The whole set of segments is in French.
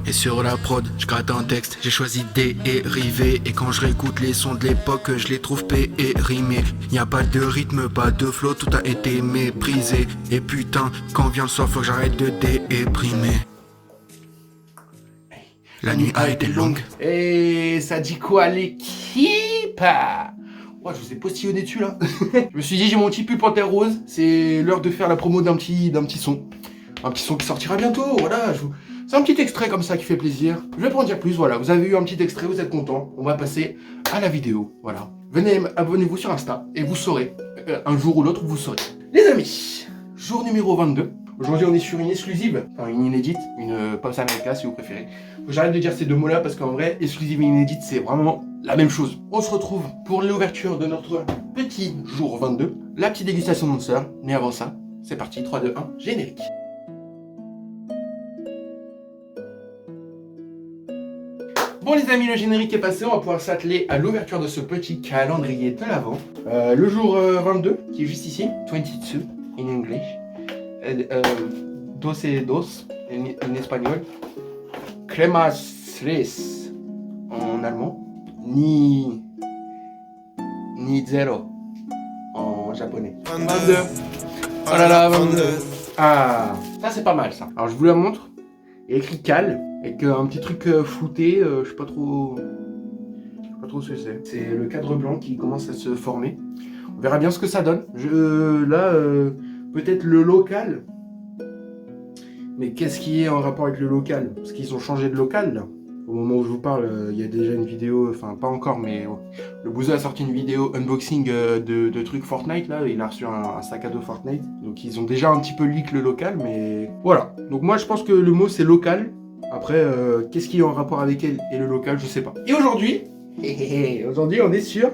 Et sur la prod, je gratte un texte, j'ai choisi dérivé. Et quand je réécoute les sons de l'époque, je les trouve périmés. Y a pas de rythme, pas de flow, tout a été méprisé. Et putain, quand vient le soir, faut que j'arrête de déprimer. La nuit a été longue. Et ça dit quoi l'équipe? Oh, je vous ai postillonné dessus là. Je me suis dit j'ai mon petit pull panthère rose. C'est l'heure de faire la promo d'un petit son. Un petit son qui sortira bientôt, voilà. C'est un petit extrait comme ça qui fait plaisir. Je vais pas en dire plus, voilà. Vous avez eu un petit extrait, vous êtes content. On va passer à la vidéo, voilà. Venez, abonnez-vous sur Insta et vous saurez. Un jour ou l'autre, vous saurez. Les amis, jour numéro 22. Aujourd'hui, on est sur une exclusive, enfin une inédite, une Pops America si vous préférez. Faut que j'arrête de dire ces deux mots-là parce qu'en vrai, exclusive et inédite, c'est vraiment la même chose. On se retrouve pour l'ouverture de notre petit jour 22, la petite dégustation de Monster. Mais avant ça, c'est parti, 3, 2, 1, générique. Bon les amis, le générique est passé, on va pouvoir s'atteler à l'ouverture de ce petit calendrier de l'avant. Le jour 22, qui est juste ici, 22 in English. Dos et dos en espagnol. Cremas tres en allemand. Ni zero en japonais. 22. Oh là là, 22. Ah, ça c'est pas mal ça. Alors je vous la montre. Il y a écrit Cal avec un petit truc flouté, je sais pas trop ce que c'est. C'est le cadre blanc qui commence à se former. On verra bien ce que ça donne. Peut-être le local. Mais qu'est-ce qui est en rapport avec le local? Parce qu'ils ont changé de local là. Au moment où je vous parle, il y a déjà une vidéo, enfin pas encore, mais le Bouzou a sorti une vidéo unboxing de trucs Fortnite là. Il a reçu un sac à dos Fortnite. Donc ils ont déjà un petit peu leak le local, mais voilà. Donc moi je pense que le mot c'est local. Après, qu'est-ce qui est en rapport avec elle et le local, je sais pas. Et aujourd'hui, on est sur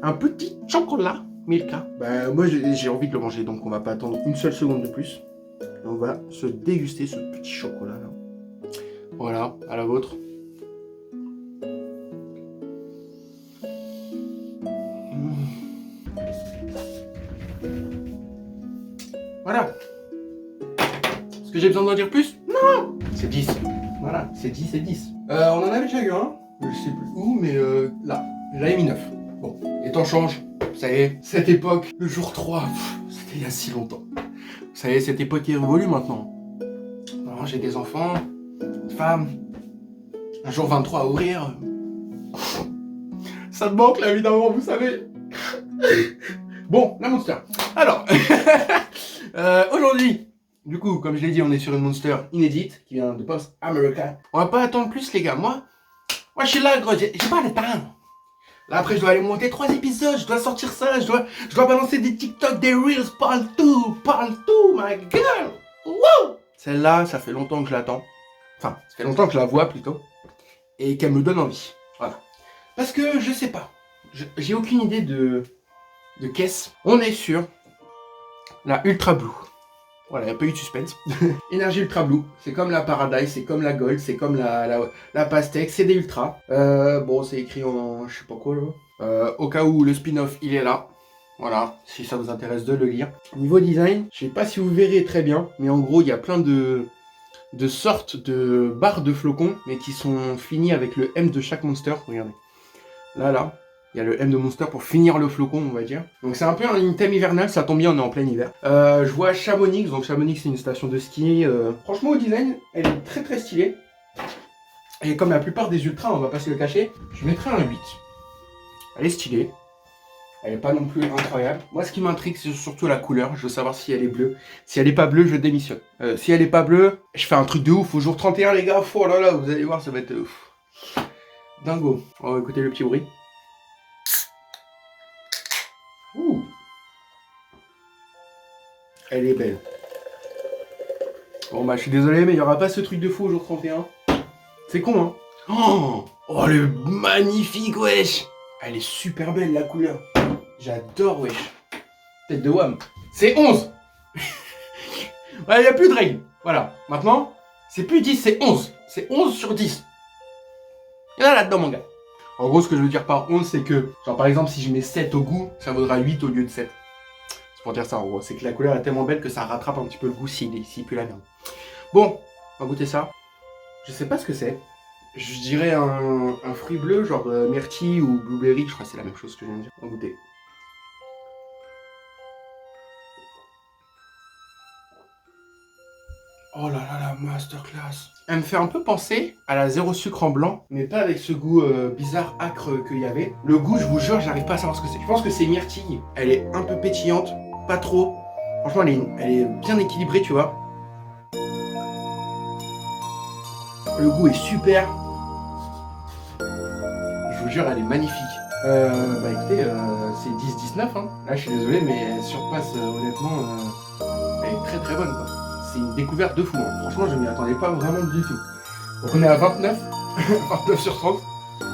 un petit chocolat Milka. Bah moi j'ai envie de le manger, donc on va pas attendre une seule seconde de plus. Et on va se déguster ce petit chocolat là. Voilà, à la vôtre. Voilà. Est-ce que j'ai besoin d'en dire plus? Non. C'est 10. Voilà, c'est 10, c'est 10. On en avait déjà eu un. Je sais plus où, mais là. J'avais mis 9. Bon, les temps changent. Ça y est, cette époque, le jour 3, c'était il y a si longtemps. Ça y est, cette époque est révolue maintenant. Alors, j'ai des enfants, une femme, un jour 23 à ouvrir. Ça te manque là, évidemment, vous savez. Bon, la Monster. Alors, aujourd'hui, du coup, comme je l'ai dit, on est sur une Monster inédite qui vient de Pops America. On va pas attendre plus, les gars. Moi je suis là, gros, j'ai pas le temps. Là, après, je dois aller monter 3 épisodes, je dois sortir ça, je dois balancer des TikTok, des Reels, partout, my girl. Wow. Celle-là, ça fait longtemps que je l'attends. Enfin, ça fait longtemps que je la vois, plutôt. Et qu'elle me donne envie. Voilà. Parce que, je sais pas. J'ai aucune idée de caisse. On est sur la Ultra Blue. Voilà, il n'y a pas eu de suspense. Énergie Ultra Blue, c'est comme la Paradise, c'est comme la Gold, c'est comme la Pastèque, c'est des Ultra. Bon, c'est écrit en je sais pas quoi là. Au cas où le spin-off il est là. Voilà, si ça vous intéresse de le lire. Niveau design, je sais pas si vous verrez très bien, mais en gros il y a plein de sortes de barres de flocons, mais qui sont finies avec le M de chaque monster. Regardez. Là. Il y a le M de Monster pour finir le flocon, on va dire. Donc c'est un peu un thème hivernal, ça tombe bien, on est en plein hiver. Je vois Chamonix, donc Chamonix c'est une station de ski. Franchement au design, elle est très très stylée. Et comme la plupart des ultras, on va pas se le cacher, je mettrai un 8. Elle est stylée. Elle est pas non plus incroyable. Moi ce qui m'intrigue c'est surtout la couleur, je veux savoir si elle est bleue. Si elle est pas bleue, je démissionne. Si elle est pas bleue, je fais un truc de ouf au jour 31 les gars. Oh là là, vous allez voir, ça va être ouf. Dingo. On va écouter le petit bruit. Ouh. Elle est belle. Bon bah je suis désolé mais il n'y aura pas ce truc de fou au jour 31. C'est con hein. Oh elle est magnifique wesh. Elle est super belle la couleur. J'adore wesh. Tête de Wham. C'est 11. Ouais, il n'y a plus de règles. Voilà. Maintenant, c'est plus 10, c'est 11. C'est 11 sur 10. Et là-dedans mon gars. En gros, ce que je veux dire par 11, c'est que, genre par exemple, si je mets 7 au goût, ça vaudra 8 au lieu de 7. C'est pour dire ça en gros. C'est que la couleur est tellement belle que ça rattrape un petit peu le goût s'il pue la merde. Bon, on va goûter ça. Je sais pas ce que c'est. Je dirais un fruit bleu, genre myrtille ou blueberry, je crois que c'est la même chose que je viens de dire. On va goûter. Oh là là, la masterclass. Elle me fait un peu penser à la zéro sucre en blanc, mais pas avec ce goût bizarre, acre qu'il y avait. Le goût, je vous jure, j'arrive pas à savoir ce que c'est. Je pense que c'est myrtille. Elle est un peu pétillante, pas trop. Franchement, elle est bien équilibrée, tu vois. Le goût est super. Je vous jure, elle est magnifique. Bah écoutez, c'est 10-19, hein. Là, je suis désolé, mais elle surpasse, honnêtement, elle est très très bonne, quoi. C'est une découverte de fou, hein. Franchement, je m'y attendais pas vraiment du tout. Donc on est à 29, 29 sur 30.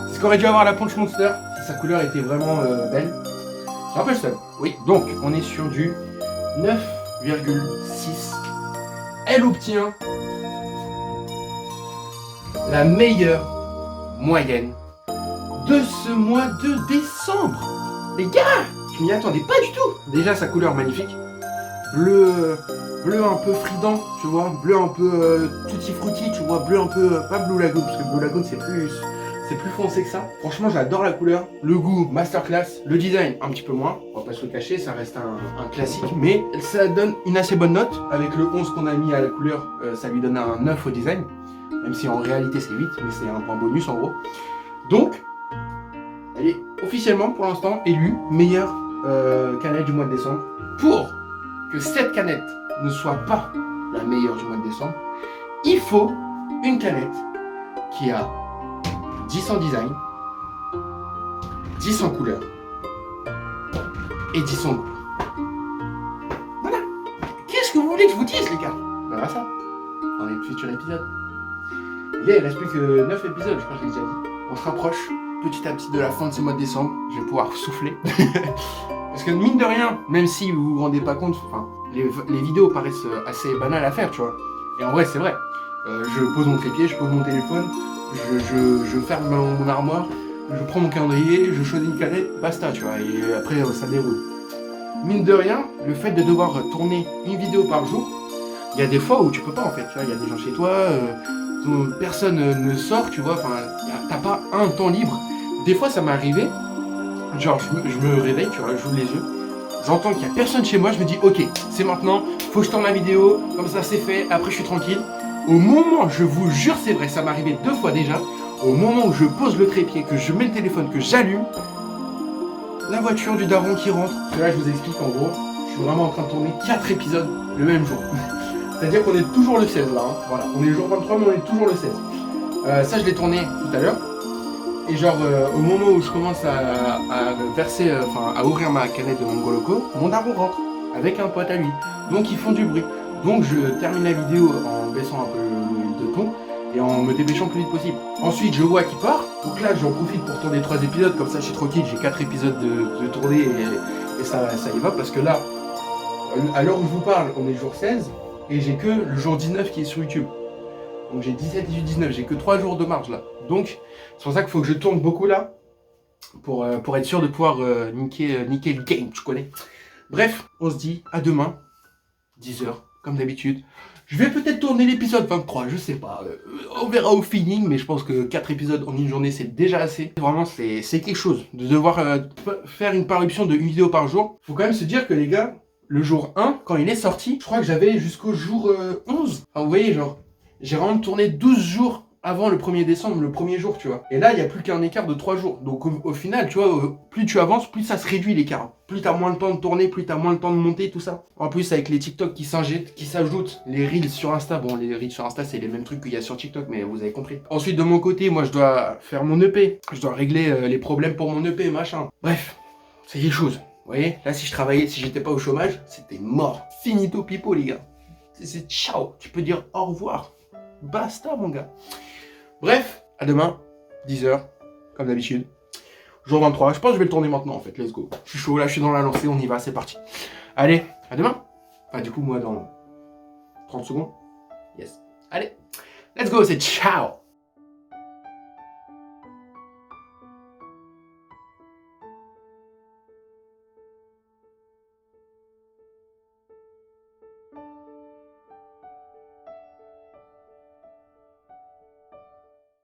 C'est ce qu'aurait dû avoir la Punch Monster, si sa couleur était vraiment belle. C'est un peu le seul. Oui, donc on est sur du 9,6. Elle obtient la meilleure moyenne de ce mois de décembre. Les gars, je m'y attendais pas du tout. Déjà sa couleur magnifique. Bleu un peu frident, tu vois, bleu un peu tutti frutti, tu vois, bleu un peu, pas Blue Lagoon, parce que Blue Lagoon c'est plus foncé que ça. Franchement, j'adore la couleur, le goût, masterclass, le design, un petit peu moins, on va pas se le cacher, ça reste un classique, mais ça donne une assez bonne note. Avec le 11 qu'on a mis à la couleur, ça lui donne un 9 au design, même si en réalité c'est 8, mais c'est un point bonus en gros. Donc, elle est officiellement pour l'instant élue meilleure canette du mois de décembre. Pour que cette canette ne soit pas la meilleure du mois de décembre, il faut une canette qui a 10 en design, 10 en couleur et 10 en goût. Voilà. Qu'est-ce que vous voulez que je vous dise, les gars? On verra ça dans les futurs épisodes. Il reste plus que 9 épisodes, je crois que je l'ai déjà dit. On se rapproche petit à petit de la fin de ce mois de décembre. Je vais pouvoir souffler. Parce que mine de rien, même si vous vous rendez pas compte, enfin, les vidéos paraissent assez banales à faire, tu vois. Et en vrai, c'est vrai. Je pose mon trépied, je pose mon téléphone, je ferme mon armoire, je prends mon calendrier, je choisis une canette, basta, tu vois. Et après, ça déroule. Mine de rien, le fait de devoir tourner une vidéo par jour, il y a des fois où tu peux pas, en fait. Tu vois, il y a des gens chez toi, personne ne sort, tu vois. Enfin, t'as pas un temps libre. Des fois, ça m'est arrivé. Genre, je me réveille, tu vois, j'ouvre les yeux, j'entends qu'il y a personne chez moi, je me dis, ok, c'est maintenant, faut que je tourne la vidéo, comme ça c'est fait, après je suis tranquille. Au moment, je vous jure, c'est vrai, ça m'est arrivé 2 fois déjà, au moment où je pose le trépied, que je mets le téléphone, que j'allume, la voiture du daron qui rentre. Parce que là, je vous explique, en gros, je suis vraiment en train de tourner 4 épisodes le même jour. C'est-à-dire qu'on est toujours le 16 là, hein. Voilà, on est le jour 23, mais on est toujours le 16. Ça, je l'ai tourné tout à l'heure. Et genre, au moment où je commence à verser, à ouvrir ma canette de Mango Loco, mon daron rentre avec un pote à lui. Donc ils font du bruit. Donc je termine la vidéo en baissant un peu de ton et en me dépêchant le plus vite possible. Ensuite, je vois qu'il part. Donc là, j'en profite pour tourner 3 épisodes. Comme ça, je suis tranquille. J'ai 4 épisodes de tourner et ça y va. Parce que là, à l'heure où je vous parle, on est le jour 16 et j'ai que le jour 19 qui est sur YouTube. Donc j'ai 17, 18, 19, j'ai que 3 jours de marge là. Donc c'est pour ça qu'il faut que je tourne beaucoup là. Pour être sûr de pouvoir niquer le game, tu connais. Bref, on se dit à demain, 10h, comme d'habitude. Je vais peut-être tourner l'épisode 23, je sais pas. On verra au feeling, mais je pense que 4 épisodes en une journée, c'est déjà assez. Vraiment, c'est quelque chose de devoir faire une parution de 1 vidéo par jour. Faut quand même se dire que les gars, le jour 1, quand il est sorti, je crois que j'avais jusqu'au jour 11. Enfin, vous voyez, genre, j'ai vraiment tourné 12 jours avant le 1er décembre, le premier jour, tu vois. Et là, il n'y a plus qu'un écart de 3 jours. Donc au final, tu vois, plus tu avances, plus ça se réduit l'écart. Plus tu as moins le temps de tourner, plus tu as moins le temps de monter, tout ça. En plus, avec les TikTok qui s'ajoutent, les Reels sur Insta. Bon, les Reels sur Insta, c'est les mêmes trucs qu'il y a sur TikTok, mais vous avez compris. Ensuite, de mon côté, moi, je dois faire mon EP. Je dois régler les problèmes pour mon EP, machin. Bref, c'est des choses. Vous voyez, là, si je travaillais, si j'étais pas au chômage, c'était mort. Finito pipo, les gars. C'est ciao. Tu peux dire au revoir. Basta, mon gars. Bref, à demain, 10h, comme d'habitude. Jour 23, je pense que je vais le tourner maintenant en fait, let's go. Je suis chaud, là je suis dans la lancée, on y va, c'est parti. Allez, à demain. Enfin du coup moi dans 30 secondes. Yes. Allez, let's go, c'est ciao.